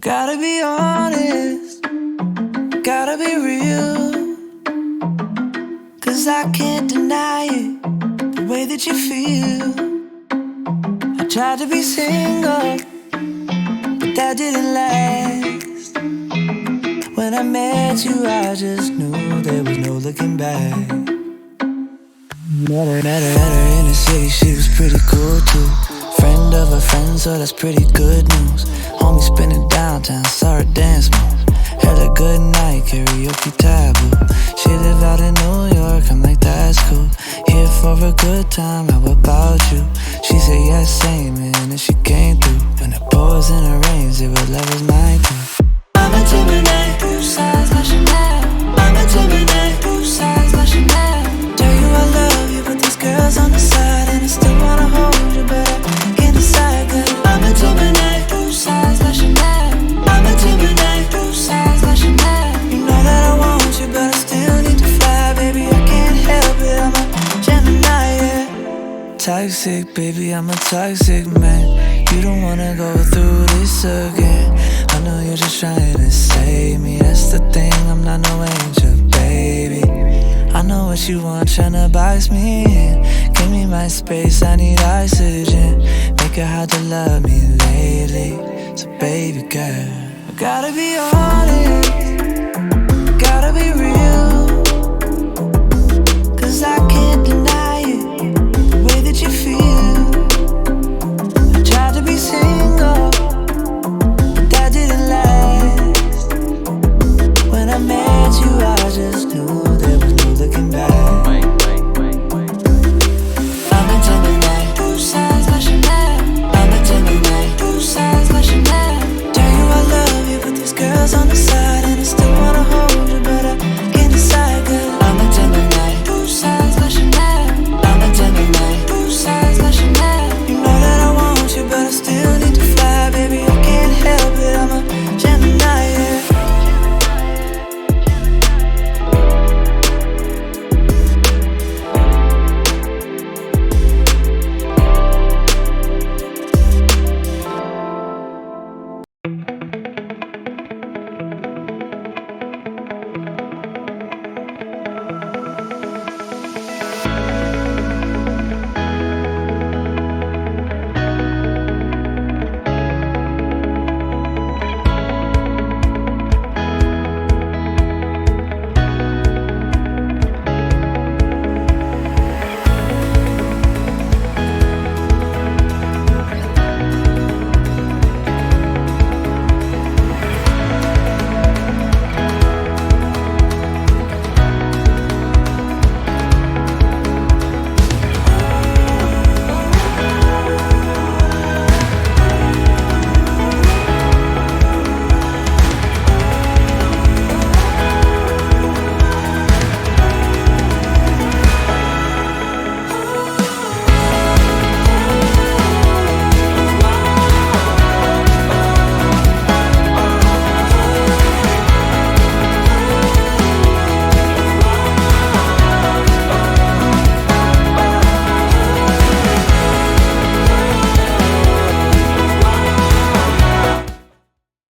Gotta be honest, gotta be real, 'cause I can't deny it, the way that you feel. I tried to be single, but that didn't last. When I met you, I just knew there was no looking back. Met her in the city, she was pretty cool too. Friend of a friend, so that's pretty good news. Homie spinning downtown, saw her dance moves. Had a good night, karaoke taboo. She live out in New York, I'm like, that's cool. Here for a good time, how about you? She said yes, same, and then she came through. When it pours and it rains, it was love was mine too. I'm a Gemini, two sides like Chanel. I'm a Gemini, two sides like Chanel. Tell you I love you, but these girls on the side, and I still wanna hold you, but I can't decide. 'Cause I'm a Gemini, two sides like Chanel. I'm a Gemini, two sides like Chanel. You know that I want you, but I still need to fly, baby. I can't help it, I'm a Gemini, yeah. Toxic, baby, I'm a toxic man. You don't wanna go through this again. I know you're just trying to save me. That's the thing, I'm not no angel, baby. I know what you want, tryna box me in. Give me my space, I need oxygen. Make it hard to love me lately. So baby girl, I gotta be honest, gotta be real.